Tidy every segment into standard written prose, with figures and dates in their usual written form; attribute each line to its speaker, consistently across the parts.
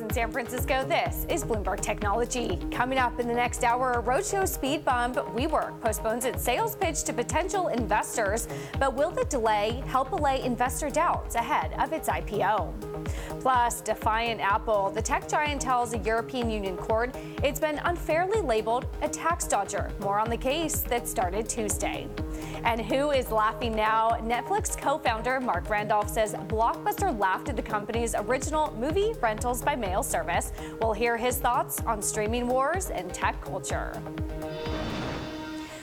Speaker 1: In San Francisco, this is Bloomberg Technology. Coming up in the next hour, a roadshow speed bump. WeWork postpones its sales pitch to potential investors, but will the delay help allay investor doubts ahead of its IPO? Plus, defiant Apple. The tech giant tells a European Union court it's been unfairly labeled a tax dodger. More on the case that started Tuesday. And who is laughing now? Netflix co-founder Mark Randolph says Blockbuster laughed at the company's original movie rentals by mail service. We'll hear his thoughts on streaming wars and tech culture.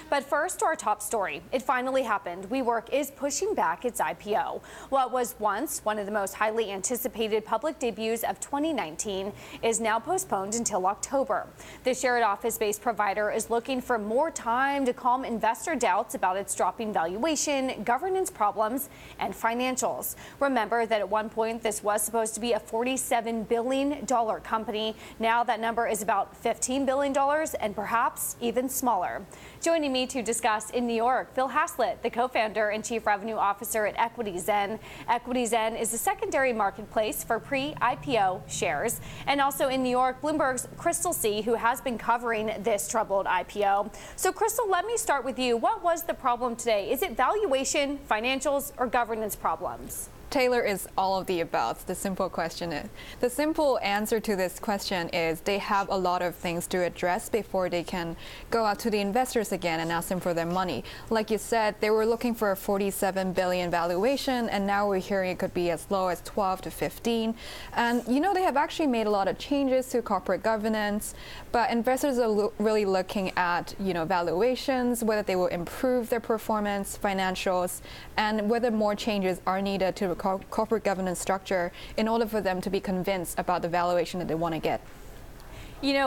Speaker 1: But first, to our top story. It finally happened. WeWork is pushing back its IPO. What was once one of the most highly anticipated public debuts of 2019 is now postponed until October. The shared office-based provider is looking for more time to calm investor doubts about its dropping valuation, governance problems, and financials. Remember that at one point this was supposed to be a $47 billion company. Now that number is about $15 billion and perhaps even smaller. Joining me to discuss in New York, Phil Haslett, the co-founder and chief revenue officer at EquityZen. EquityZen is a secondary marketplace for pre-IPO shares. And also in New York, Bloomberg's Crystal C, who has been covering this troubled IPO. So Crystal, let me start with you. What was the problem today? Is it valuation, financials, or governance problems?
Speaker 2: Taylor, is all of the above. The simple answer to this question is they have a lot of things to address before they can go out to the investors again and ask them for their money. Like you said, they were looking for a $47 billion valuation, and now we're hearing it could be as low as 12 to 15. And they have actually made a lot of changes to corporate governance, but investors are really looking at valuations, whether they will improve their performance, financials, and whether more changes are needed to corporate governance structure in order for them to be convinced about the valuation that they want to get.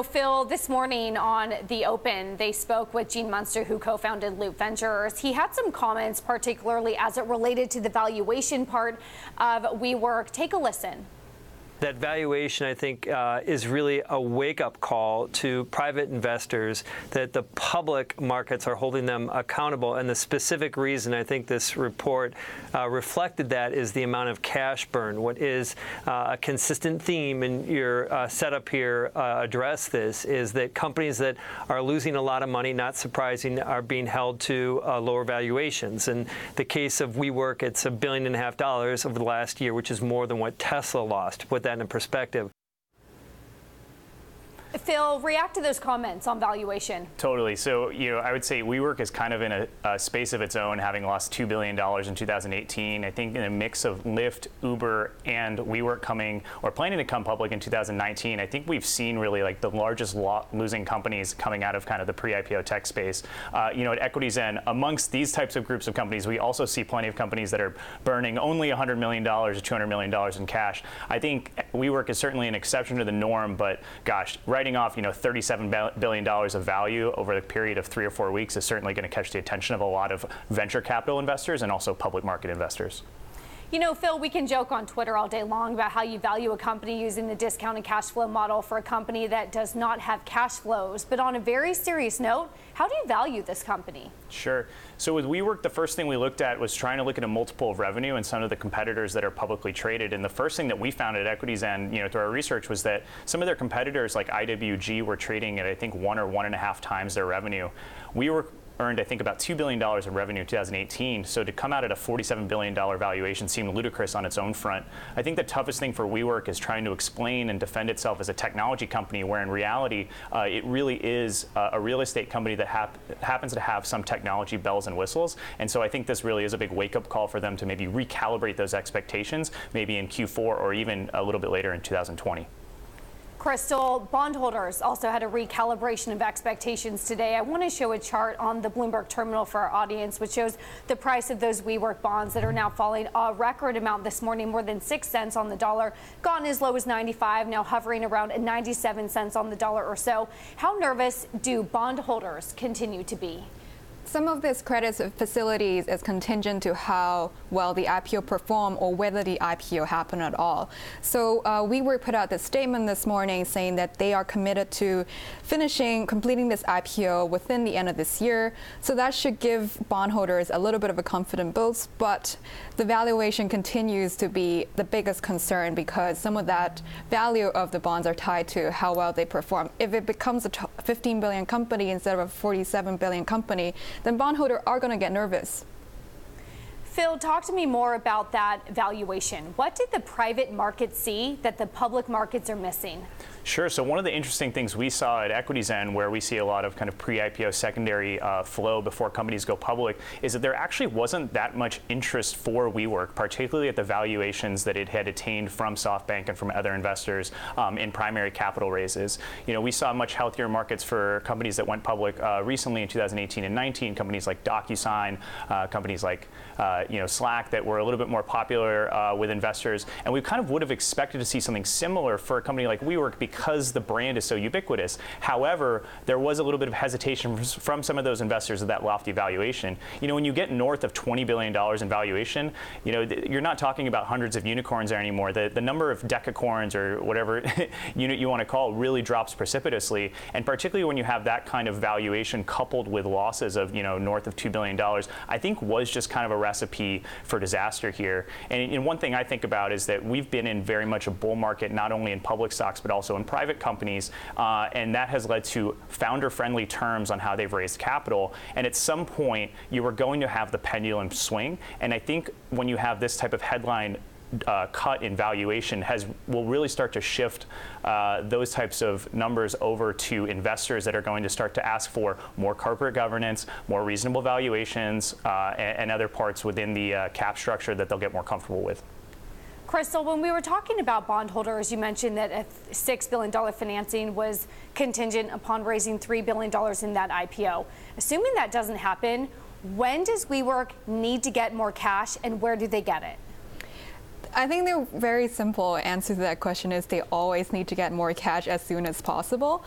Speaker 1: Phil, this morning on The Open, they spoke with Gene Munster, who co-founded Loop Ventures. He had some comments, particularly as it related to the valuation part of WeWork. Take a listen.
Speaker 3: That valuation, I think, is really a wake-up call to private investors that the public markets are holding them accountable. And the specific reason I think this report reflected that is the amount of cash burn. What is a consistent theme in your setup here address this is that companies that are losing a lot of money, not surprising, are being held to lower valuations. In the case of WeWork, it's $1.5 billion over the last year, which is more than what Tesla lost. To put that in perspective.
Speaker 1: Phil, react to those comments on valuation.
Speaker 4: Totally. So, I would say WeWork is kind of in a space of its own, having lost $2 billion in 2018. I think in a mix of Lyft, Uber, and WeWork coming or planning to come public in 2019, I think we've seen really like the largest losing companies coming out of kind of the pre-IPO tech space. At EquityZen, amongst these types of groups of companies, we also see plenty of companies that are burning only $100 million or $200 million in cash. I think WeWork is certainly an exception to the norm, but gosh, writing off $37 billion of value over the period of 3 or 4 weeks is certainly going to catch the attention of a lot of venture capital investors and also public market investors.
Speaker 1: Phil, we can joke on Twitter all day long about how you value a company using the discounted cash flow model for a company that does not have cash flows. But on a very serious note, how do you value this company?
Speaker 4: Sure. So with WeWork, the first thing we looked at was trying to look at a multiple of revenue and some of the competitors that are publicly traded. And the first thing that we found at EquityZen, through our research, was that some of their competitors like IWG were trading at, I think, 1 or 1.5 times their revenue. WeWork earned, I think, about $2 billion in revenue in 2018. So to come out at a $47 billion valuation seemed ludicrous on its own front. I think the toughest thing for WeWork is trying to explain and defend itself as a technology company, where in reality, it really is a real estate company that happens to have some technology bells and whistles. And so I think this really is a big wake-up call for them to maybe recalibrate those expectations, maybe in Q4 or even a little bit later in 2020.
Speaker 1: Crystal, bondholders also had a recalibration of expectations today. I want to show a chart on the Bloomberg terminal for our audience, which shows the price of those WeWork bonds that are now falling a record amount this morning, more than 6 cents on the dollar, gone as low as 95, now hovering around 97 cents on the dollar or so. How nervous do bondholders continue to be?
Speaker 2: Some of this credit facilities is contingent to how well the IPO performed or whether the IPO happened at all. So WeWork put out this statement this morning saying that they are committed to completing this IPO within the end of this year. So that should give bondholders a little bit of a confident boost, but the valuation continues to be the biggest concern because some of that value of the bonds are tied to how well they perform. If it becomes a 15 billion company instead of a 47 billion company, then bondholders are going to get nervous.
Speaker 1: Phil, talk to me more about that valuation. What did the private market see that the public markets are missing?
Speaker 4: Sure. So one of the interesting things we saw at EquityZen, where we see a lot of kind of pre-IPO secondary flow before companies go public, is that there actually wasn't that much interest for WeWork, particularly at the valuations that it had attained from SoftBank and from other investors in primary capital raises. We saw much healthier markets for companies that went public recently in 2018 and 19, companies like DocuSign, companies like Slack that were a little bit more popular with investors. And we kind of would have expected to see something similar for a company like WeWork because the brand is so ubiquitous. However, there was a little bit of hesitation from some of those investors of that lofty valuation. When you get north of $20 billion in valuation, you're not talking about hundreds of unicorns there anymore. The number of decacorns or whatever unit you want to call really drops precipitously. And particularly when you have that kind of valuation coupled with losses of north of $2 billion, I think was just kind of a recipe for disaster here. And one thing I think about is that we've been in very much a bull market, not only in public stocks, but also in private companies. And that has led to founder-friendly terms on how they've raised capital. And at some point, you are going to have the pendulum swing. And I think when you have this type of headline cut in valuation will really start to shift those types of numbers over to investors that are going to start to ask for more corporate governance, more reasonable valuations, and other parts within the cap structure that they'll get more comfortable with.
Speaker 1: Crystal, when we were talking about bondholders, you mentioned that a $6 billion financing was contingent upon raising $3 billion in that IPO. Assuming that doesn't happen, when does WeWork need to get more cash and where do they get it?
Speaker 2: I think the very simple answer to that question is they always need to get more cash as soon as possible.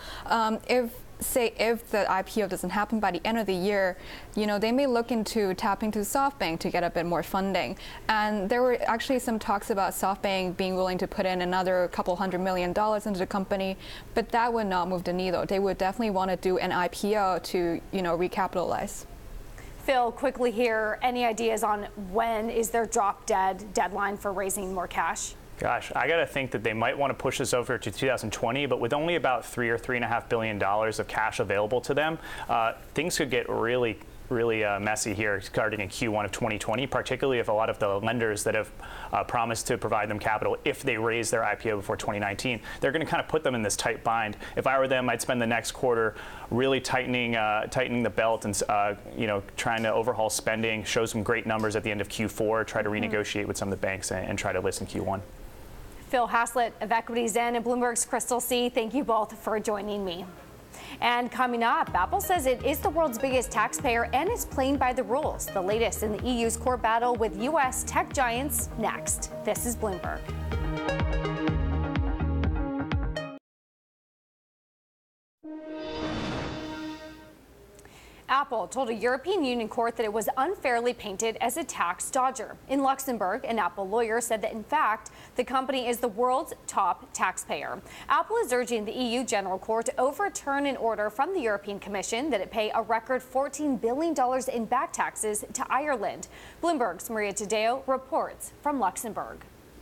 Speaker 2: If the IPO doesn't happen by the end of the year, they may look into tapping to SoftBank to get a bit more funding. And there were actually some talks about SoftBank being willing to put in another couple $100 million into the company, but that would not move the needle. They would definitely want to do an IPO to, recapitalize.
Speaker 1: Phil, quickly here, any ideas on when is their drop-dead deadline for raising more cash?
Speaker 4: Gosh, I got to think that they might want to push this over to 2020, but with only about $3 or $3.5 billion of cash available to them, things could get really messy here starting in Q1 of 2020, particularly if a lot of the lenders that have promised to provide them capital if they raise their IPO before 2019, they're going to kind of put them in this tight bind. If I were them, I'd spend the next quarter really tightening the belt and trying to overhaul spending, show some great numbers at the end of Q4, try to renegotiate with some of the banks and try to list in Q1.
Speaker 1: Phil Haslett of EquityZen and Bloomberg's Crystal C, thank you both for joining me. And coming up, Apple says it is the world's biggest taxpayer and is playing by the rules. The latest in the EU's court battle with U.S. tech giants next. This is Bloomberg. Apple told a European Union court that it was unfairly painted as a tax dodger. In Luxembourg, an Apple lawyer said that, in fact, the company is the world's top taxpayer. Apple is urging the EU General Court to overturn an order from the European Commission that it pay a record $14 billion in back taxes to Ireland. Bloomberg's Maria Tadeo reports from Luxembourg.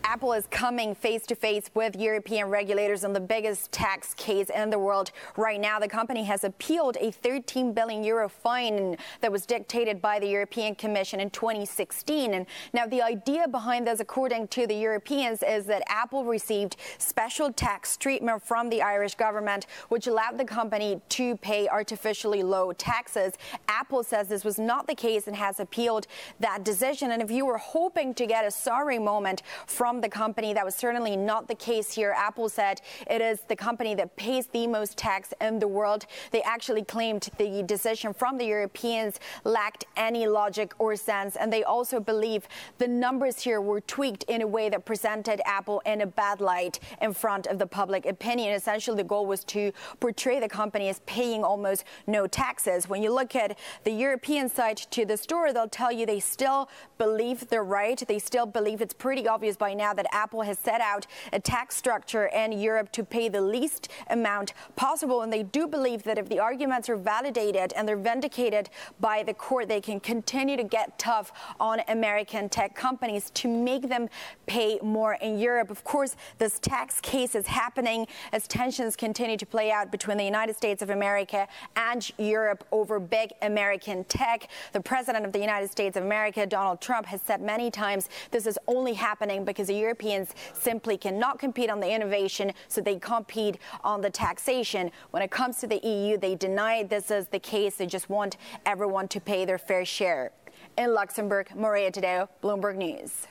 Speaker 5: Apple is coming face-to-face with European regulators on the biggest tax case in the world. Right now, the company has appealed a 13 billion euro fine that was dictated by the European Commission in 2016. And now the idea behind this, according to the Europeans, is that Apple received special tax treatment from the Irish government, which allowed the company to pay artificially low taxes. Apple says this was not the case and has appealed that decision. And if you were hoping to get a sorry moment from from the company. That was certainly not the case here. Apple said it is the company that pays the most tax in the world. They actually claimed the decision from the Europeans lacked any logic or sense, and they also believe the numbers here were tweaked in a way that presented Apple in a bad light in front of the public opinion. Essentially, the goal was to portray the company as paying almost no taxes. When you look at the European side to the store, they'll tell you they still believe they're right. They still believe it's pretty obvious by now that Apple has set out a tax structure in Europe to pay the least amount possible. And they do believe that if the arguments are validated and they're vindicated by the court, they can continue to get tough on American tech companies to make them pay more in Europe. Of course, this tax case is happening as tensions continue to play out between the United States of America and Europe over big American tech. The president of the United States of America, Donald Trump, has said many times this is only happening because the Europeans simply cannot compete on the innovation, so they compete on the taxation. When it comes to the EU, they deny this is the case. They just want everyone to pay their fair share. In Luxembourg, Maria Tadeo, Bloomberg News.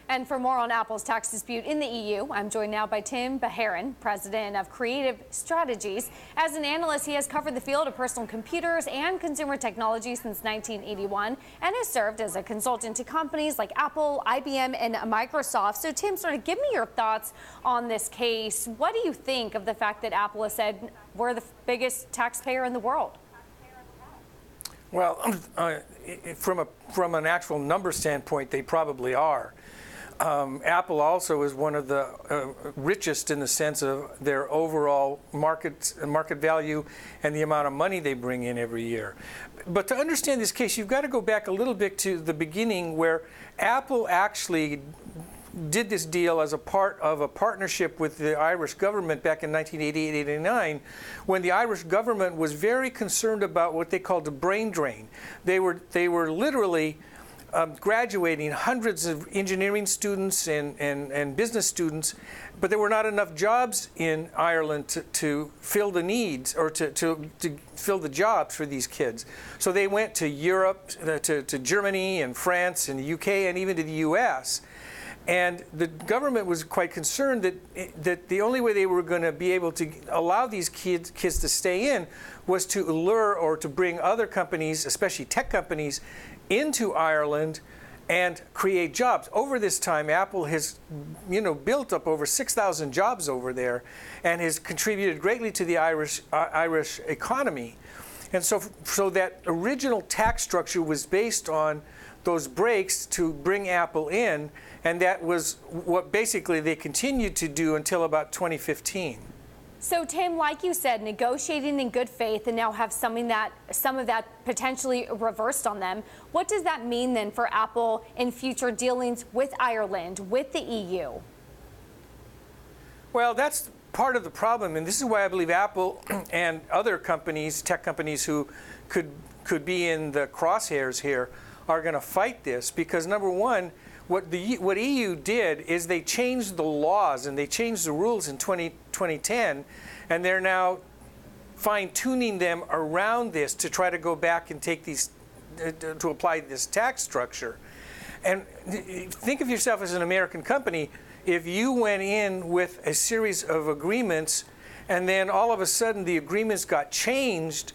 Speaker 1: And for more on Apple's tax dispute in the EU, I'm joined now by Tim Baharin, president of Creative Strategies. As an analyst, he has covered the field of personal computers and consumer technology since 1981 and has served as a consultant to companies like Apple, IBM, and Microsoft. So, Tim, sort of give me your thoughts on this case. What do you think of the fact that Apple has said we're the biggest taxpayer in the world?
Speaker 6: Well, from an actual number standpoint, they probably are. Apple also is one of the richest in the sense of their overall market value and the amount of money they bring in every year. But to understand this case, you've got to go back a little bit to the beginning, where Apple actually did this deal as a part of a partnership with the Irish government back in 1988-89, when the Irish government was very concerned about what they called the brain drain. They were literally graduating hundreds of engineering students and business students, but there were not enough jobs in Ireland to fill the needs, or to fill the jobs for these kids. So they went to Europe, to Germany and France and the UK and even to the US. And the government was quite concerned that the only way they were going to be able to allow these kids to stay in was to lure or to bring other companies, especially tech companies, into Ireland and create jobs. Over this time, Apple has, built up over 6,000 jobs over there and has contributed greatly to the Irish economy. And so that original tax structure was based on those breaks to bring Apple in, and that was what basically they continued to do until about 2015.
Speaker 1: So, Tim, like you said, negotiating in good faith and now have some of that potentially reversed on them. What does that mean then for Apple in future dealings with Ireland, with the EU?
Speaker 6: Well, that's part of the problem, and this is why I believe Apple and other companies, tech companies who could be in the crosshairs here, are going to fight this, because number one, what EU did is they changed the laws and they changed the rules in 2010, and they're now fine-tuning them around this to try to go back and take these, to apply this tax structure. And think of yourself as an American company. If you went in with a series of agreements and then all of a sudden the agreements got changed,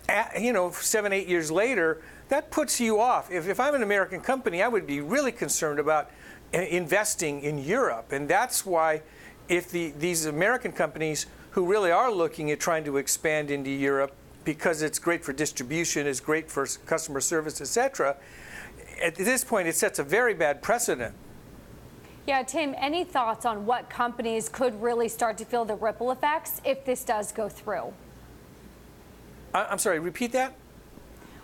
Speaker 6: 7, 8 years later, that puts you off. If I'm an American company, I would be really concerned about investing in Europe. And that's why if these American companies who really are looking at trying to expand into Europe, because it's great for distribution, it's great for customer service, etc., at this point it sets a very bad precedent.
Speaker 1: Yeah, Tim, any thoughts on what companies could really start to feel the ripple effects if this does go through?
Speaker 6: I'm sorry, repeat that?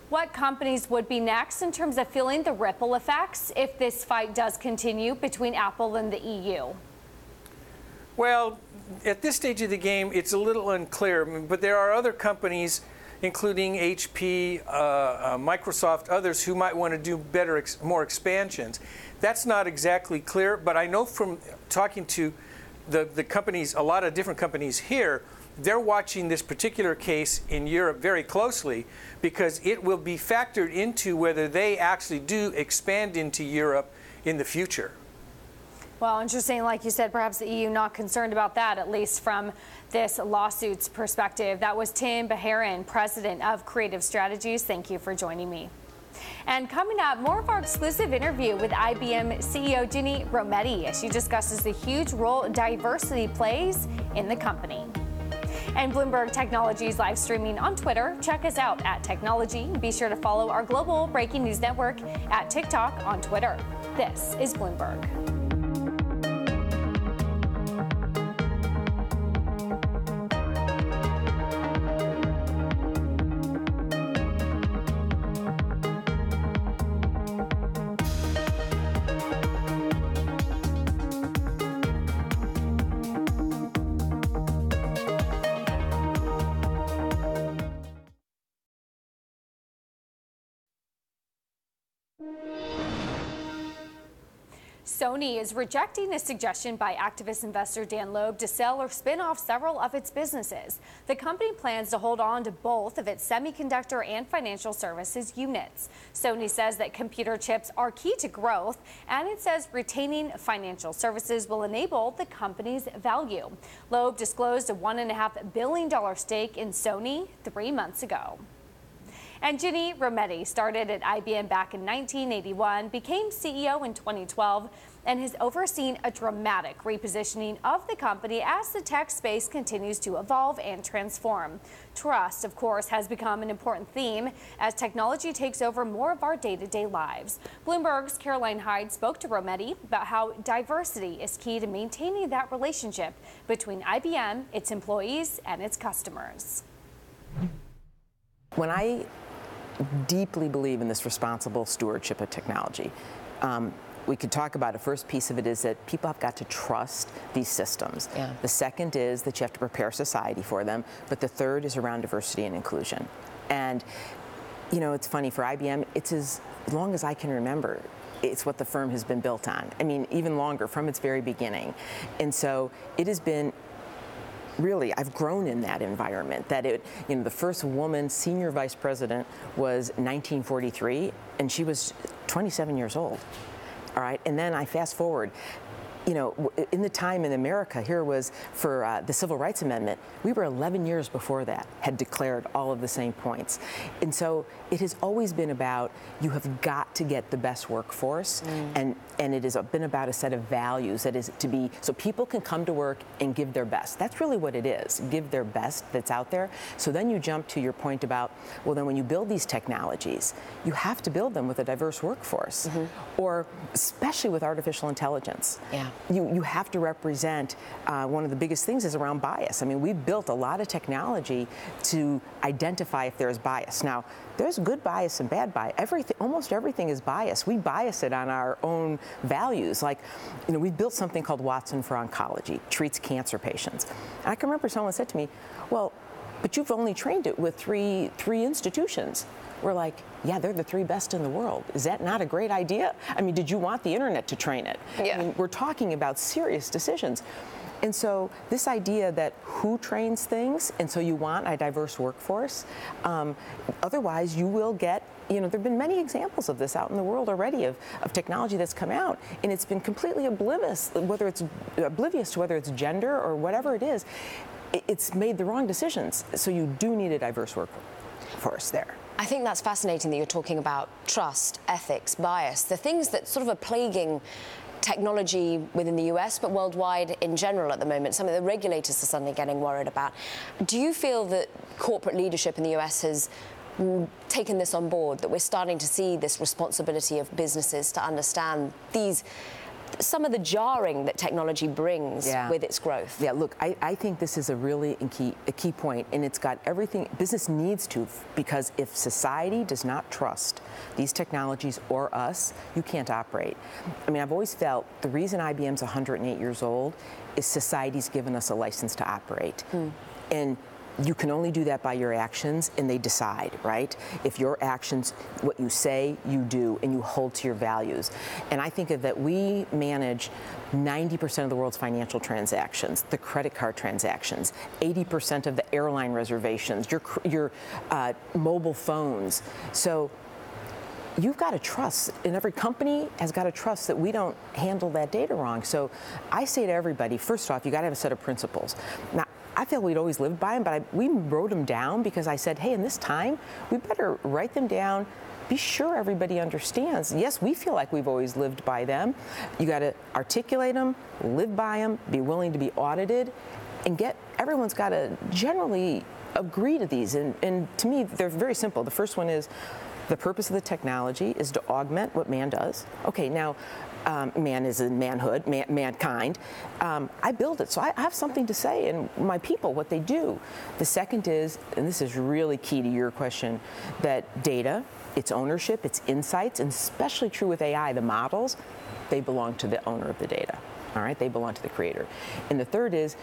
Speaker 1: What companies would be next in terms of feeling the ripple effects if this fight does continue between Apple and the EU?
Speaker 6: Well, at this stage of the game, it's a little unclear, but there are other companies, including HP, Microsoft, others, who might want to do more expansions. That's not exactly clear, but I know from talking to the companies, a lot of different companies here, they're watching this particular case in Europe very closely, because it will be factored into whether they actually do expand into Europe in the future.
Speaker 1: Well, interesting, like you said, perhaps the EU not concerned about that, at least from this lawsuit's perspective. That was Tim Beharin, president of Creative Strategies. Thank you for joining me. And coming up, more of our exclusive interview with IBM CEO Ginny Rometty as she discusses the huge role diversity plays in the company. And Bloomberg Technologies live streaming on Twitter. Check us out at Technology. Be sure to follow our global breaking news network at TikTok on Twitter. This is Bloomberg. Sony is rejecting a suggestion by activist investor Dan Loeb to sell or spin off several of its businesses. The company plans to hold on to both of its semiconductor and financial services units. Sony says that computer chips are key to growth, and it says retaining financial services will enable the company's value. Loeb disclosed a $1.5 billion stake in Sony 3 months ago. And Ginny Rometty started at IBM back in 1981, became CEO in 2012, and has overseen a dramatic repositioning of the company as the tech space continues to evolve and transform. Trust, of course, has become an important theme as technology takes over more of our day-to-day lives. Bloomberg's Caroline Hyde spoke to Rometty about how diversity is key to maintaining that relationship between IBM, its employees, and its customers.
Speaker 7: When I deeply believe in this responsible stewardship of technology, we could talk about the first piece of it is that people have got to trust these systems. Yeah. The second is that you have to prepare society for them. But the third is around diversity and inclusion. And, you know, it's funny, for IBM, it's as long as I can remember, it's what the firm has been built on. I mean, even longer, from its very beginning. And so it has been really, I've grown in that environment. That it, you know, the first woman senior vice president was 1943, and she was 27 years old. All right, and then I fast forward. You know, in the time in America, here was for the Civil Rights Amendment, we were 11 years before that, had declared all of the same points. And so it has always been about, you have got to get the best workforce, and it has been about a set of values that is to be, so people can come to work and give their best. That's really what it is, give their best that's out there. So then you jump to your point about, well, then when you build these technologies, you have to build them with a diverse workforce, or especially with artificial intelligence. Yeah. You have to represent, one of the biggest things is around bias. I mean, we've built a lot of technology to identify if there's bias. Now, there's good bias and bad bias. Almost everything is bias. We bias it on our own values. Like, you know, we built something called Watson for Oncology, treats cancer patients. And I can remember someone said to me, well, but you've only trained it with three institutions. We're like, yeah, they're the 3 best in the world. Is that not a great idea? I mean, did you want the internet to train it? Yeah. I mean, we're talking about serious decisions. And so this idea that who trains things, and so you want a diverse workforce, otherwise you will get, you know, there have been many examples of this out in the world already of technology that's come out, and it's been completely oblivious, whether it's oblivious to whether it's gender or whatever it is, it's made the wrong decisions. So you do need a diverse workforce there.
Speaker 8: I think that's fascinating that you're talking about trust, ethics, bias, the things that sort of are plaguing technology within the US, but worldwide in general at the moment, some of the regulators are suddenly getting worried about. Do you feel that corporate leadership in the US has taken this on board, that we're starting to see this responsibility of businesses to understand some of the jarring that technology brings with its growth? Yeah,
Speaker 7: look, I think this is a really key point, and it's got everything business needs to, because if society does not trust these technologies or us, you can't operate. I mean, I've always felt the reason IBM's 108 years old is society's given us a license to operate. And you can only do that by your actions, and they decide, right? If your actions, what you say, you do, and you hold to your values. And I think of that we manage 90% of the world's financial transactions, the credit card transactions, 80% of the airline reservations, your mobile phones. So you've got to trust, and every company has got to trust that we don't handle that data wrong. So I say to everybody, first off, you got to have a set of principles. Now, I feel we'd always lived by them, but we wrote them down because I said, hey, in this time, we better write them down. Be sure everybody understands. Yes, we feel like we've always lived by them. You got to articulate them, live by them, be willing to be audited, and everyone's got to generally agree to these. And to me, they're very simple. The first one is the purpose of the technology is to augment what man does. Okay, now man is in manhood, mankind. I build it, so I have something to say, and my people, what they do. The second is, and this is really key to your question, that data, its ownership, its insights, and especially true with AI, the models, they belong to the owner of the data. All right, they belong to the creator. And the third is,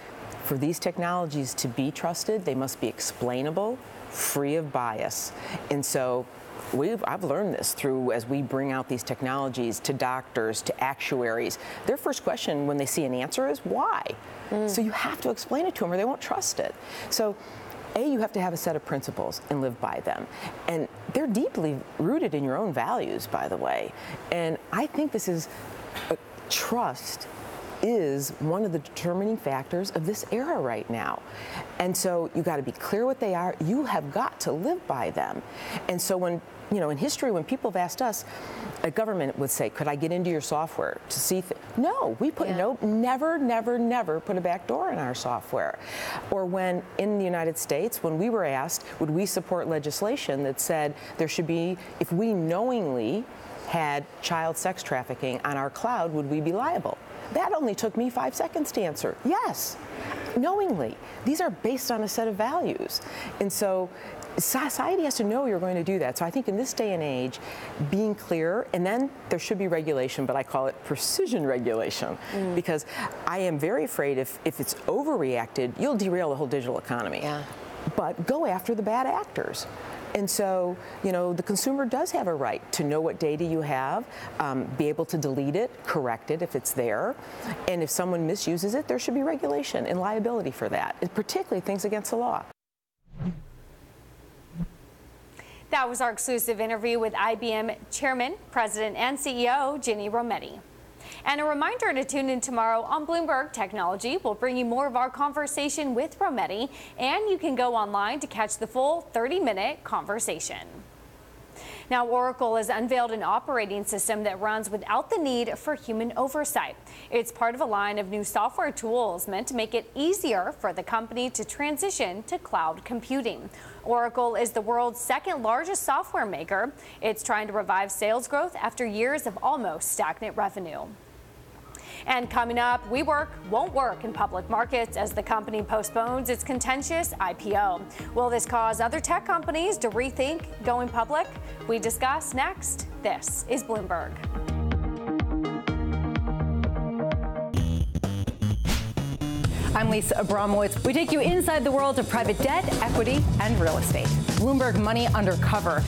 Speaker 7: for these technologies to be trusted, they must be explainable, free of bias. And so I've learned this as we bring out these technologies to doctors, to actuaries. Their first question when they see an answer is, why? So you have to explain it to them or they won't trust it. So you have to have a set of principles and live by them. And they're deeply rooted in your own values, by the way. And I think this is trust is one of the determining factors of this era right now. And so you got to be clear what they are. You have got to live by them. And so when, in history, when people have asked us, a government would say, could I get into your software to see? No, we put never, never, never put a back door in our software. Or when in the United States, when we were asked, would we support legislation that said there should be, if we knowingly had child sex trafficking on our cloud, would we be liable? That only took me 5 seconds to answer. Yes, knowingly. These are based on a set of values. And so society has to know you're going to do that. So I think in this day and age, being clear, and then there should be regulation, but I call it precision regulation, because I am very afraid if it's overreacted, you'll derail the whole digital economy. Yeah. But go after the bad actors. And so, the consumer does have a right to know what data you have, be able to delete it, correct it if it's there. And if someone misuses it, there should be regulation and liability for that, and particularly things against the law.
Speaker 1: That was our exclusive interview with IBM Chairman, President, and CEO Ginny Rometty. And a reminder to tune in tomorrow on Bloomberg Technology. We'll bring you more of our conversation with Rometty, and you can go online to catch the full 30-minute conversation. Now, Oracle has unveiled an operating system that runs without the need for human oversight. It's part of a line of new software tools meant to make it easier for the company to transition to cloud computing. Oracle is the world's second largest software maker. It's trying to revive sales growth after years of almost stagnant revenue. And coming up, WeWork won't work in public markets as the company postpones its contentious IPO. Will this cause other tech companies to rethink going public? We discuss next. This is Bloomberg.
Speaker 9: I'm Lisa Abramowitz. We take you inside the world of private debt, equity, and real estate. Bloomberg Money Undercover.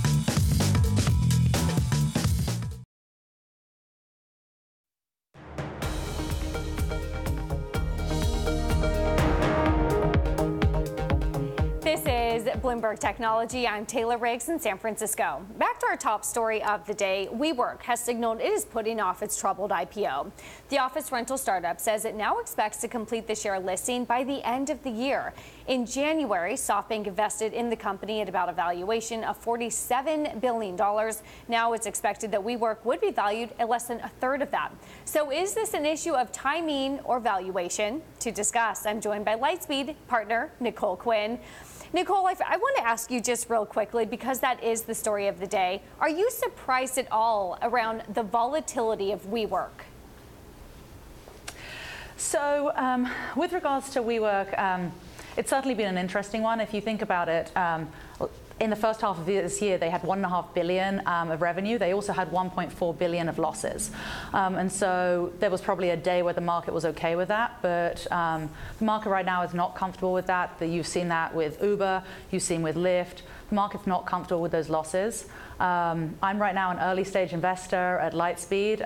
Speaker 1: Bloomberg Technology. I'm Taylor Riggs in San Francisco. Back to our top story of the day. WeWork has signaled it is putting off its troubled IPO. The office rental startup says it now expects to complete the share listing by the end of the year. In January, SoftBank invested in the company at about a valuation of $47 billion. Now it's expected that WeWork would be valued at less than a third of that. So is this an issue of timing or valuation? To discuss, I'm joined by Lightspeed partner Nicole Quinn. Nicole, I want to ask you just real quickly, because that is the story of the day. Are you surprised at all around the volatility of WeWork?
Speaker 10: So with regards to WeWork, it's certainly been an interesting one. If you think about it, in the first half of this year, they had $1.5 billion of revenue. They also had $1.4 billion of losses. And so there was probably a day where the market was okay with that. But the market right now is not comfortable with that. You've seen that with Uber. You've seen with Lyft. The market's not comfortable with those losses. I'm right now an early stage investor at Lightspeed.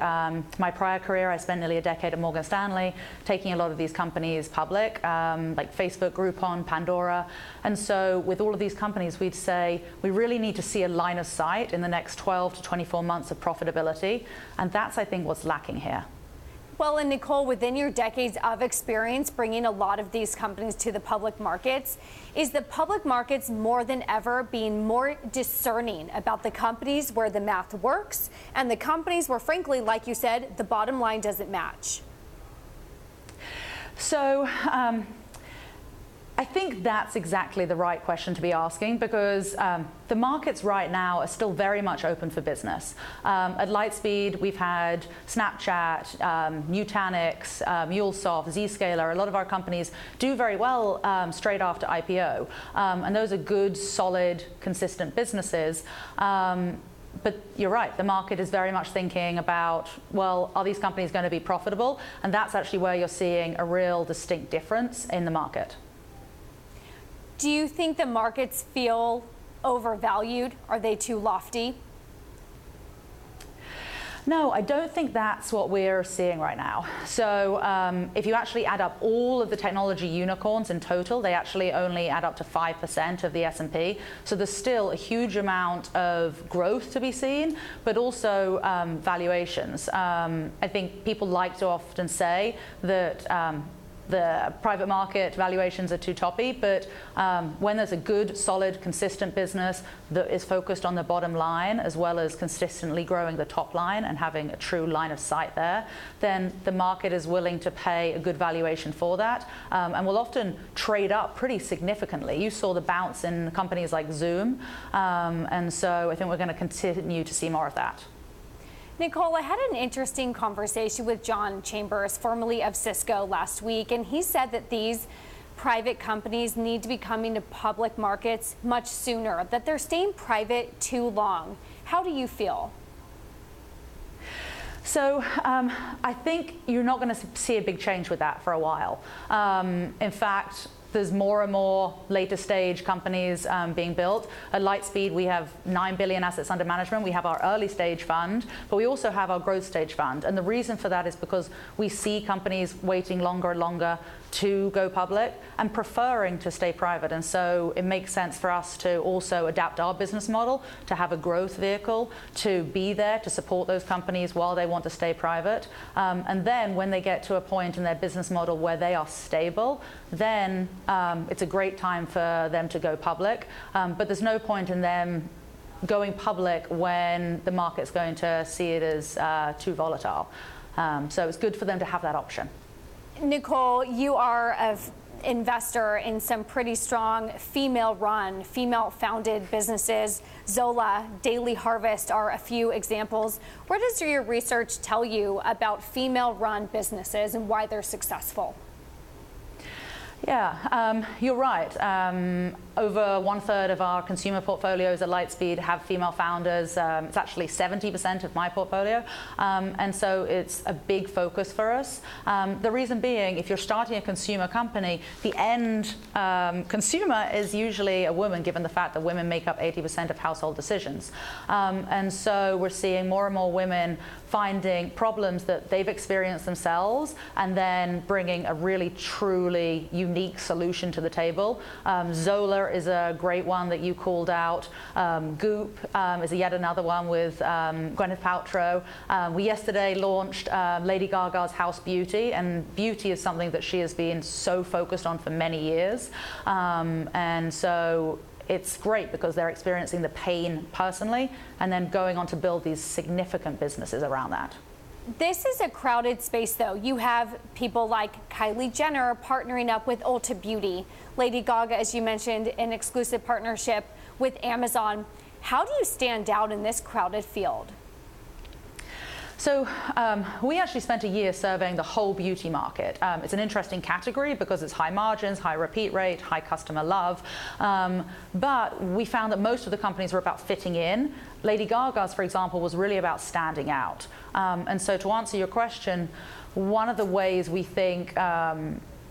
Speaker 10: My prior career, I spent nearly a decade at Morgan Stanley, taking a lot of these companies public, like Facebook, Groupon, Pandora. And so with all of these companies, we'd say we really need to see a line of sight in the next 12 to 24 months of profitability. And that's, I think, what's lacking here.
Speaker 1: Well, and Nicole, within your decades of experience bringing a lot of these companies to the public markets, is the public markets more than ever being more discerning about the companies where the math works and the companies where, frankly, like you said, the bottom line doesn't match?
Speaker 10: So I think that's exactly the right question to be asking, because the markets right now are still very much open for business. At Lightspeed, we've had Snapchat, Nutanix, MuleSoft, Zscaler. A lot of our companies do very well straight after IPO. And those are good, solid, consistent businesses. But you're right, the market is very much thinking about, well, are these companies going to be profitable? And that's actually where you're seeing a real distinct difference in the market.
Speaker 1: Do you think the markets feel overvalued? Are they too lofty?
Speaker 10: No, I don't think that's what we're seeing right now. So if you actually add up all of the technology unicorns in total, they actually only add up to 5% of the S&P. So there's still a huge amount of growth to be seen, but also valuations. I think people like to often say that the private market valuations are too toppy, but when there's a good, solid, consistent business that is focused on the bottom line as well as consistently growing the top line and having a true line of sight there, then the market is willing to pay a good valuation for that, and will often trade up pretty significantly. You saw the bounce in companies like Zoom, and so I think we're going to continue to see more of that.
Speaker 1: Nicole, I had an interesting conversation with John Chambers, formerly of Cisco, last week, and he said that these private companies need to be coming to public markets much sooner, that they're staying private too long. How do you feel?
Speaker 10: So I think you're not going to see a big change with that for a while. In fact, there's more and more later stage companies being built. At Lightspeed, we have 9 billion assets under management. We have our early stage fund, but we also have our growth stage fund. And the reason for that is because we see companies waiting longer and longer to go public and preferring to stay private. And so it makes sense for us to also adapt our business model to have a growth vehicle, to be there to support those companies while they want to stay private. And then when they get to a point in their business model where they are stable, then it's a great time for them to go public. But there's no point in them going public when the market's going to see it as too volatile. So it's good for them to have that option.
Speaker 1: Nicole, you are an investor in some pretty strong female-run, female-founded businesses. Zola, Daily Harvest are a few examples. What does your research tell you about female-run businesses and why they're successful?
Speaker 10: Yeah, you're right. Over 1/3 of our consumer portfolios at Lightspeed have female founders. It's actually 70% of my portfolio. And so it's a big focus for us. The reason being, if you're starting a consumer company, the end consumer is usually a woman, given the fact that women make up 80% of household decisions. And so we're seeing more and more women finding problems that they've experienced themselves and then bringing a really truly unique solution to the table. Zola is a great one that you called out. Goop is yet another one with Gwyneth Paltrow. We yesterday launched Lady Gaga's House Beauty, and beauty is something that she has been so focused on for many years. And so it's great because they're experiencing the pain personally and then going on to build these significant businesses around that.
Speaker 1: This is a crowded space, though. You have people like Kylie Jenner partnering up with Ulta Beauty. Lady Gaga, as you mentioned, an exclusive partnership with Amazon. How do you stand out in this crowded field?
Speaker 10: So we actually spent a year surveying the whole beauty market. It's an interesting category because it's high margins, high repeat rate, high customer love. But we found that most of the companies were about fitting in. Lady Gaga's, for example, was really about standing out. And so to answer your question, one of the ways we think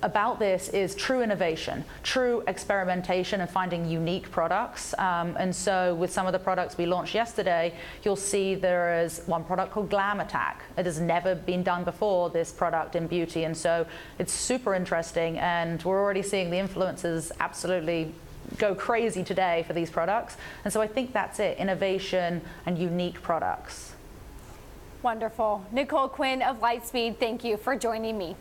Speaker 10: about this is true innovation, true experimentation, and finding unique products. And so with some of the products we launched yesterday, you'll see there is one product called Glam Attack. It has never been done before, this product in beauty. And so it's super interesting. And we're already seeing the influencers absolutely go crazy today for these products. And so I think that's it, innovation and unique products.
Speaker 1: Wonderful. Nicole Quinn of Lightspeed, thank you for joining me.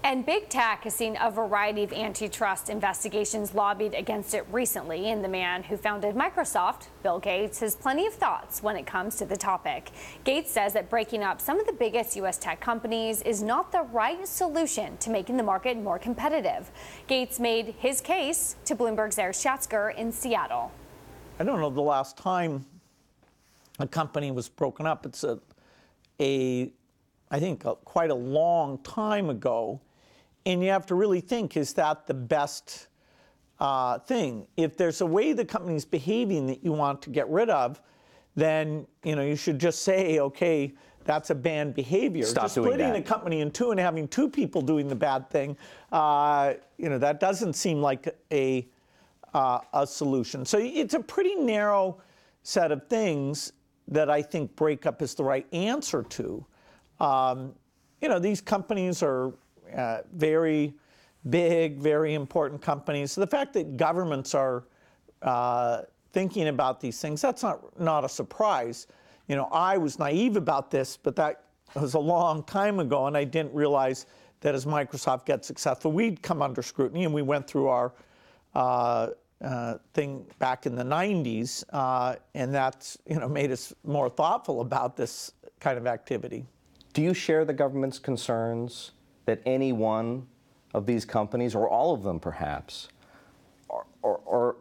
Speaker 1: And big tech has seen a variety of antitrust investigations lobbied against it recently, and the man who founded Microsoft, Bill Gates, has plenty of thoughts when it comes to the topic. Gates says that breaking up some of the biggest U.S. tech companies is not the right solution to making the market more competitive. Gates made his case to Bloomberg's Eric Schatzker in Seattle.
Speaker 11: I don't know the last time a company was broken up. It's I think quite a long time ago. And you have to really think, is that the best thing? If there's a way the company's behaving that you want to get rid of, then you should just say, okay, that's a banned behavior.
Speaker 12: Stop
Speaker 11: just
Speaker 12: doing
Speaker 11: splitting
Speaker 12: that.
Speaker 11: a company in two and having two people doing the bad thing, that doesn't seem like a solution. So it's a pretty narrow set of things that I think breakup is the right answer to. These companies are very big, very important companies. So the fact that governments are thinking about these things, that's not a surprise. I was naive about this, but that was a long time ago, and I didn't realize that as Microsoft gets successful, we'd come under scrutiny, and we went through our thing back in the 90s, and that's made us more thoughtful about this kind of activity.
Speaker 12: Do you share the government's concerns that any one of these companies, or all of them perhaps, are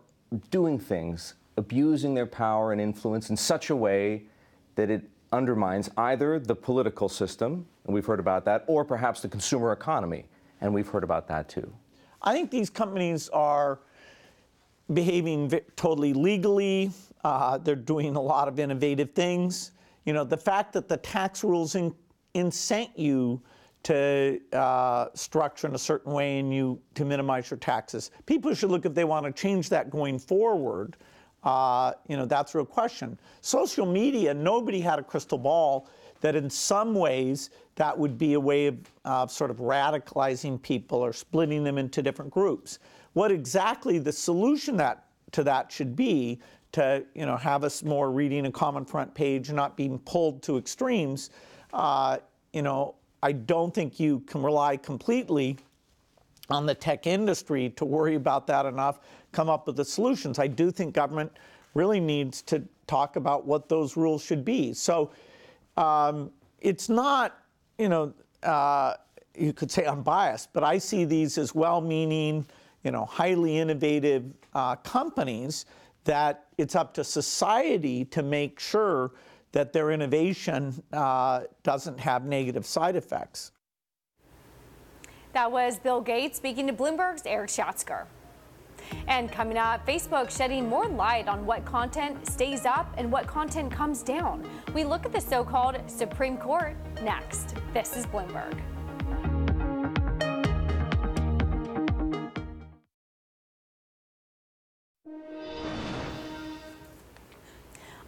Speaker 12: doing things, abusing their power and influence in such a way that it undermines either the political system, and we've heard about that, or perhaps the consumer economy, and we've heard about that too?
Speaker 11: I think these companies are behaving totally legally. They're doing a lot of innovative things. The fact that the tax rules incent you to structure in a certain way and to minimize your taxes. People should look if they want to change that going forward. That's a real question. Social media, nobody had a crystal ball that in some ways that would be a way of sort of radicalizing people or splitting them into different groups. What exactly the solution to that should be to have us more reading a common front page and not being pulled to extremes, I don't think you can rely completely on the tech industry to worry about that enough, come up with the solutions. I do think government really needs to talk about what those rules should be. So it's not, you could say unbiased, but I see these as well-meaning, highly innovative companies that it's up to society to make sure that their innovation doesn't have negative side effects.
Speaker 1: That was Bill Gates speaking to Bloomberg's Eric Schatzker. And coming up, Facebook shedding more light on what content stays up and what content comes down. We look at the so-called Supreme Court next. This is Bloomberg.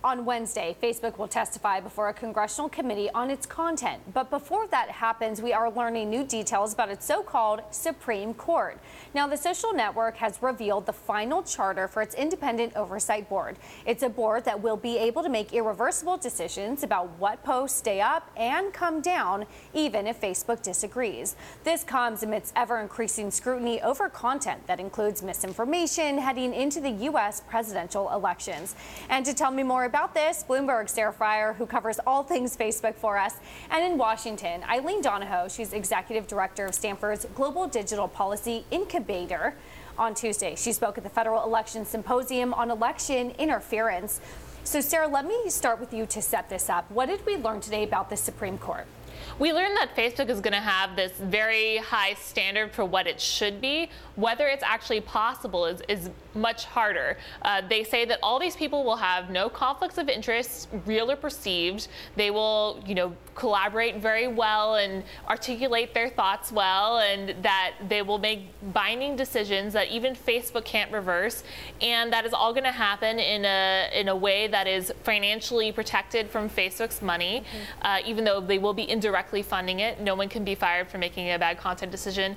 Speaker 1: On Wednesday, Facebook will testify before a congressional committee on its content. But before that happens, we are learning new details about its so-called Supreme Court. Now, the social network has revealed the final charter for its independent oversight board. It's a board that will be able to make irreversible decisions about what posts stay up and come down, even if Facebook disagrees. This comes amidst ever-increasing scrutiny over content that includes misinformation heading into the U.S. presidential elections. And to tell me more about this, Bloomberg's Sarah Fryer, who covers all things Facebook for us. And in Washington, Eileen Donahoe, she's executive director of Stanford's Global Digital Policy Incubator. On Tuesday, she spoke at the Federal Election Symposium on election interference. So, Sarah, let me start with you to set this up. What did we learn today about the Supreme Court?
Speaker 13: We learned that Facebook is going to have this very high standard for what it should be. Whether it's actually possible is much harder. They say that all these people will have no conflicts of interest, real or perceived. They will, collaborate very well and articulate their thoughts well, and that they will make binding decisions that even Facebook can't reverse. And that is all going to happen in a way that is financially protected from Facebook's money, even though they will be indirectly funding it. No one can be fired for making a bad content decision.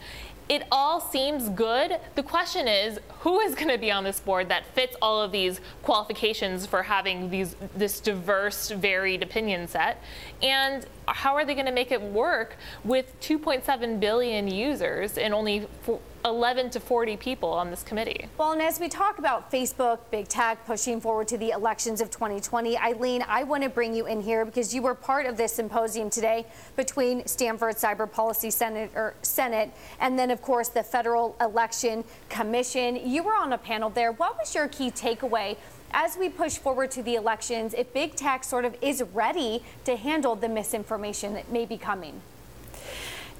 Speaker 13: It all seems good. The question is, who is going to be on this board that fits all of these qualifications for having this diverse, varied opinion set? And how are they going to make it work with 2.7 billion users and only 11 to 40 people on this committee?
Speaker 1: Well, and as we talk about Facebook, big tech pushing forward to the elections of 2020, Eileen, I want to bring you in here because you were part of this symposium today between Stanford's Cyber Policy Senate and then, of course, the Federal Election Commission. You were on a panel there. What was your key takeaway as we push forward to the elections, if big tech sort of is ready to handle the misinformation that may be coming?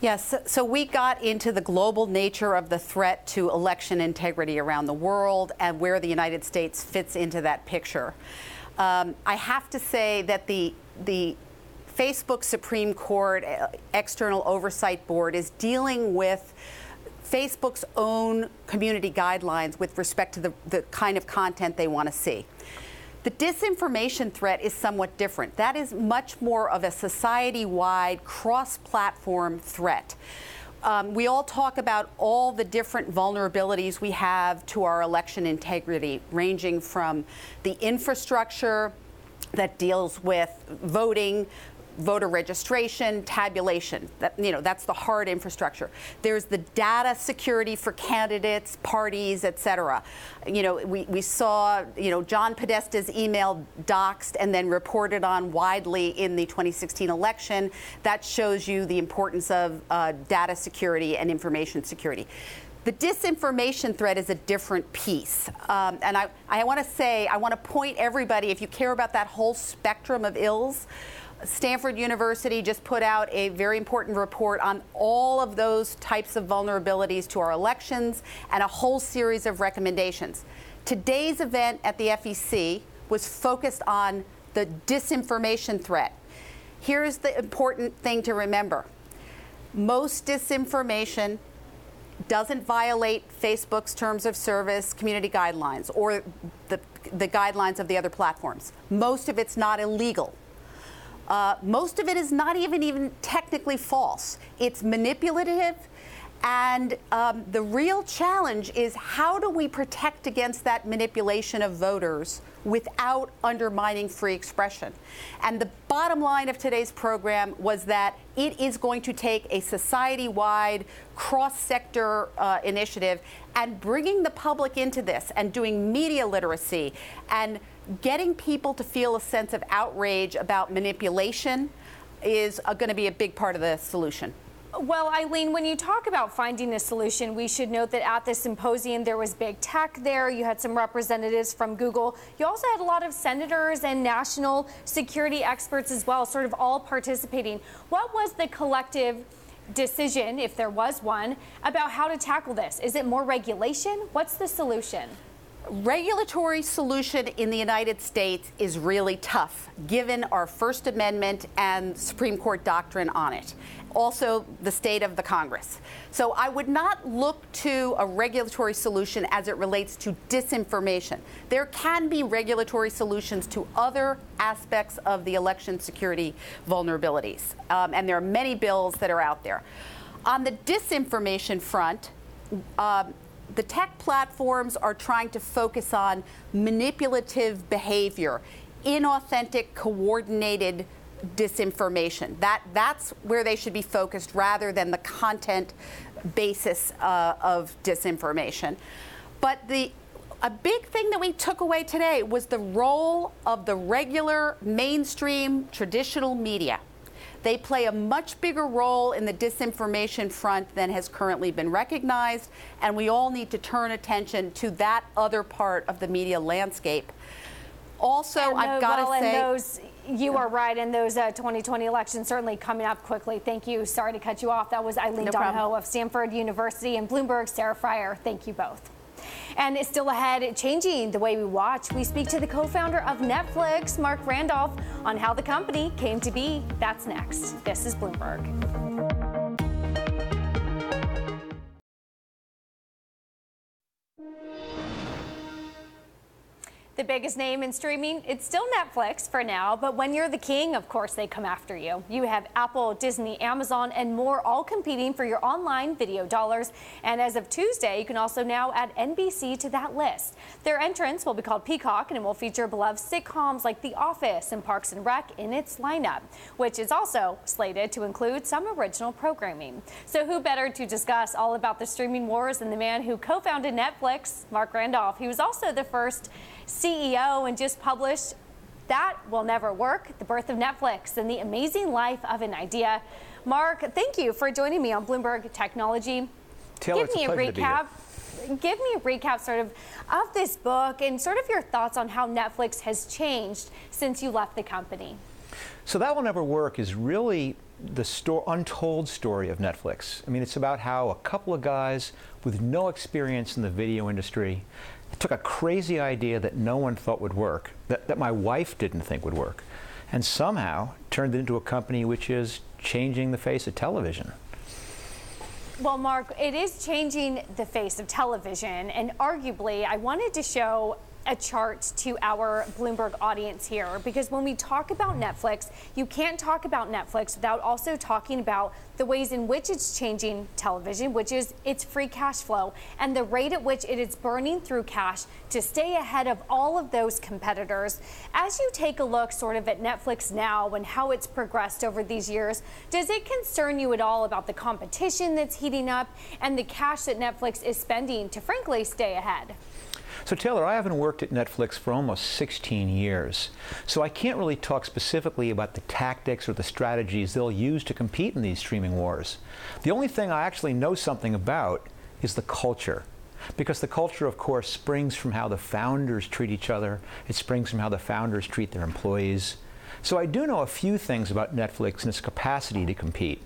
Speaker 14: Yes, so we got into the global nature of the threat to election integrity around the world and where the United States fits into that picture. I have to say that the Facebook Supreme Court External Oversight Board is dealing with Facebook's own community guidelines with respect to the kind of content they want to see. The disinformation threat is somewhat different. That is much more of a society-wide, cross-platform threat. We all talk about all the different vulnerabilities we have to our election integrity, ranging from the infrastructure that deals with voting, voter registration, tabulation. That's the hard infrastructure. There's the data security for candidates, parties, et cetera. We saw, John Podesta's email doxed and then reported on widely in the 2016 election. That shows you the importance of data security and information security. The disinformation threat is a different piece. And I want to point everybody, if you care about that whole spectrum of ills, Stanford University just put out a very important report on all of those types of vulnerabilities to our elections and a whole series of recommendations. Today's event at the FEC was focused on the disinformation threat. Here's the important thing to remember. Most disinformation doesn't violate Facebook's terms of service, community guidelines, or the guidelines of the other platforms. Most of it's not illegal. Most of it is not even technically false. It's manipulative, and the real challenge is how do we protect against that manipulation of voters without undermining free expression? And the bottom line of today's program was that it is going to take a society-wide, cross-sector initiative and bringing the public into this and doing media literacy and getting people to feel a sense of outrage about manipulation is going to be a big part of the solution.
Speaker 1: Well, Eileen, when you talk about finding a solution, we should note that at the symposium there was big tech there. You had some representatives from Google. You also had a lot of senators and national security experts as well, sort of all participating. What was the collective decision, if there was one, about how to tackle this? Is it more regulation? What's the solution?
Speaker 14: Regulatory solution in the United States is really tough, given our First Amendment and Supreme Court doctrine on it. Also, the state of the Congress. So I would not look to a regulatory solution as it relates to disinformation. There can be regulatory solutions to other aspects of the election security vulnerabilities. And there are many bills that are out there. On the disinformation front, the tech platforms are trying to focus on manipulative behavior, inauthentic, coordinated disinformation. That's where they should be focused rather than the content basis of disinformation. But a big thing that we took away today was the role of the regular, mainstream, traditional media. They play a much bigger role in the disinformation front than has currently been recognized, and we all need to turn attention to that other part of the media landscape. Also, I've got to say,
Speaker 1: You are right, and those 2020 elections certainly coming up quickly. Thank you. Sorry to cut you off. That was Eileen Donahoe of Stanford University and Bloomberg, Sarah Fryer. Thank you both. And it's still ahead, changing the way we watch. We speak to the co-founder of Netflix, Mark Randolph, on how the company came to be. That's next. This is Bloomberg. The biggest name in streaming, it's still Netflix for now, but when you're the king, of course, they come after you. You have Apple, Disney, Amazon, and more all competing for your online video dollars. And as of Tuesday, you can also now add NBC to that list. Their entrance will be called Peacock, and it will feature beloved sitcoms like The Office and Parks and Rec in its lineup, which is also slated to include some original programming. So who better to discuss all about the streaming wars than the man who co-founded Netflix, Mark Randolph. He was also the first CEO and just published That Will Never Work, The Birth of Netflix and the Amazing Life of an Idea. Mark, thank you for joining me on Bloomberg Technology.
Speaker 15: Taylor,
Speaker 1: Give me a recap sort of this book and sort of your thoughts on how Netflix has changed since you left the company.
Speaker 15: So That Will Never Work is really the untold story of Netflix. I mean, it's about how a couple of guys with no experience in the video industry took a crazy idea that no one thought would work, that my wife didn't think would work, and somehow turned it into a company which is changing the face of television.
Speaker 1: Well, Mark, it is changing the face of television, and arguably, I wanted to show a chart to our Bloomberg audience here, because when we talk about Netflix, you can't talk about Netflix without also talking about the ways in which it's changing television, which is its free cash flow and the rate at which it is burning through cash to stay ahead of all of those competitors. As you take a look sort of at Netflix now and how it's progressed over these years, does it concern you at all about the competition that's heating up and the cash that Netflix is spending to frankly stay ahead?
Speaker 15: So Taylor, I haven't worked at Netflix for almost 16 years, so I can't really talk specifically about the tactics or the strategies they'll use to compete in these streaming wars. The only thing I actually know something about is the culture, because the culture, of course, springs from how the founders treat each other. It springs from how the founders treat their employees. So I do know a few things about Netflix and its capacity to compete.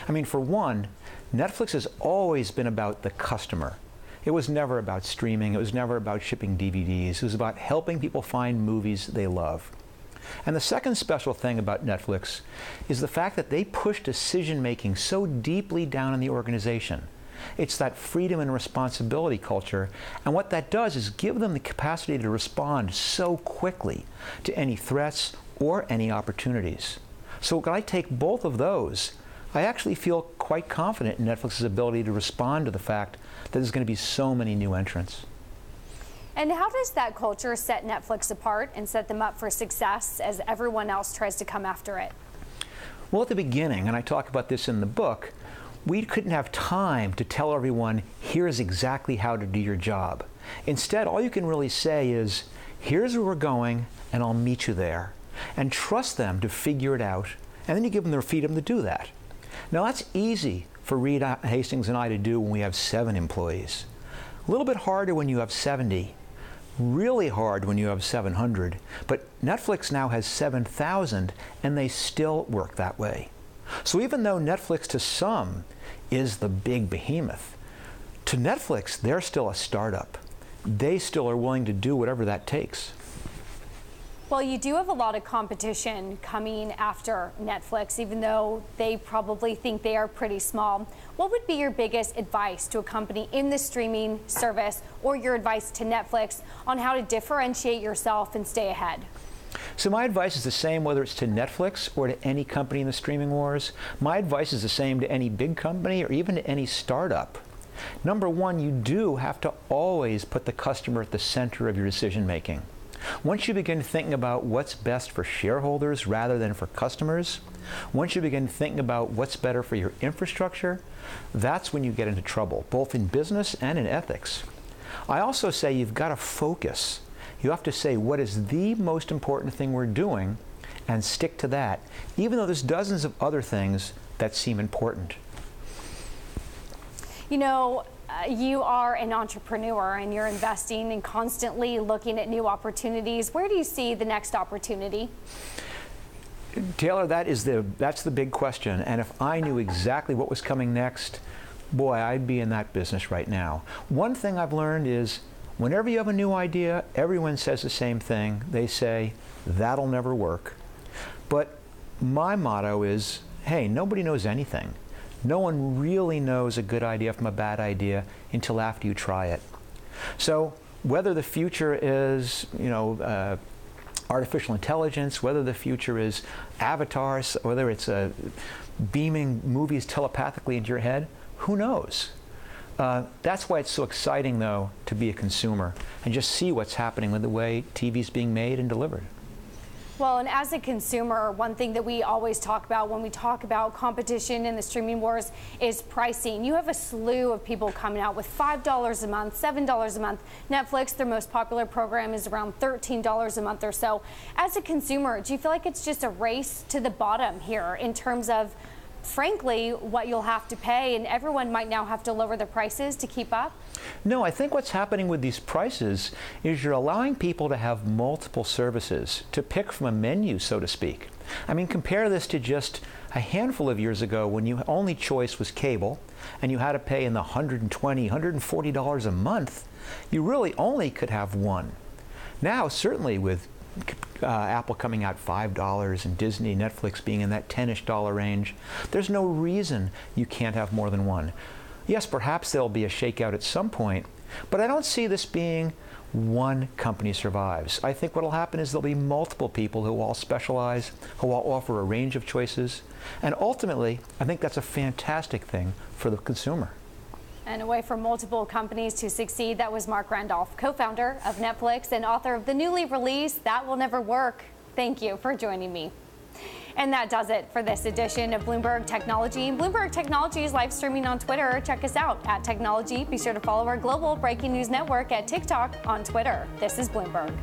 Speaker 15: I mean, for one, Netflix has always been about the customer. It was never about streaming. It was never about shipping DVDs. It was about helping people find movies they love. And the second special thing about Netflix is the fact that they push decision-making so deeply down in the organization. It's that freedom and responsibility culture, and what that does is give them the capacity to respond so quickly to any threats or any opportunities. So when I take both of those, I actually feel quite confident in Netflix's ability to respond to the fact that there's going to be so many new entrants.
Speaker 1: And how does that culture set Netflix apart and set them up for success as everyone else tries to come after it?
Speaker 15: Well, at the beginning, and I talk about this in the book, we couldn't have time to tell everyone, here's exactly how to do your job. Instead, all you can really say is, here's where we're going, and I'll meet you there. And trust them to figure it out, and then you give them the freedom to do that. Now, that's easy for Reed Hastings and I to do when we have 7 employees. A little bit harder when you have 70. Really hard when you have 700. But Netflix now has 7,000, and they still work that way. So even though Netflix to some is the big behemoth, to Netflix, they're still a startup. They still are willing to do whatever that takes.
Speaker 1: Well, you do have a lot of competition coming after Netflix, even though they probably think they are pretty small. What would be your biggest advice to a company in the streaming service, or your advice to Netflix on how to differentiate yourself and stay ahead?
Speaker 15: So my advice is the same whether it's to Netflix or to any company in the streaming wars. My advice is the same to any big company or even to any startup. Number one, you do have to always put the customer at the center of your decision making. Once you begin thinking about what's best for shareholders rather than for customers, once you begin thinking about what's better for your infrastructure, that's when you get into trouble, both in business and in ethics. I also say you've got to focus. You have to say what is the most important thing we're doing and stick to that, even though there's dozens of other things that seem important.
Speaker 1: You know, you are an entrepreneur and you're investing and constantly looking at new opportunities. Where do you see the next opportunity?
Speaker 15: Taylor, that's the big question. And if I knew exactly what was coming next, boy, I'd be in that business right now. One thing I've learned is whenever you have a new idea, everyone says the same thing. They say, that'll never work. But my motto is, hey, nobody knows anything. No one really knows a good idea from a bad idea until after you try it. So whether the future is, artificial intelligence, whether the future is avatars, whether it's beaming movies telepathically into your head, who knows? That's why it's so exciting, though, to be a consumer and just see what's happening with the way TV's being made and delivered.
Speaker 1: Well, and as a consumer, one thing that we always talk about when we talk about competition in the streaming wars is pricing. You have a slew of people coming out with $5 a month, $7 a month. Netflix, their most popular program, is around $13 a month or so. As a consumer, do you feel like it's just a race to the bottom here in terms of, frankly, what you'll have to pay, and everyone might now have to lower their prices to keep up?
Speaker 15: No, I think what's happening with these prices is you're allowing people to have multiple services, to pick from a menu, so to speak. I mean, compare this to just a handful of years ago when your only choice was cable, and you had to pay in the $120, $140 a month. You really only could have one. Now, certainly with Apple coming out $5 and Disney, Netflix being in that $10-ish range, there's no reason you can't have more than one. Yes, perhaps there'll be a shakeout at some point, but I don't see this being one company survives. I think what'll happen is there'll be multiple people who all specialize, who all offer a range of choices, and ultimately, I think that's a fantastic thing for the consumer.
Speaker 1: And a way for multiple companies to succeed. That was Mark Randolph, co-founder of Netflix and author of the newly released That Will Never Work. Thank you for joining me. And that does it for this edition of Bloomberg Technology. Bloomberg Technology is live streaming on Twitter. Check us out at Technology. Be sure to follow our global breaking news network at TikTok on Twitter. This is Bloomberg.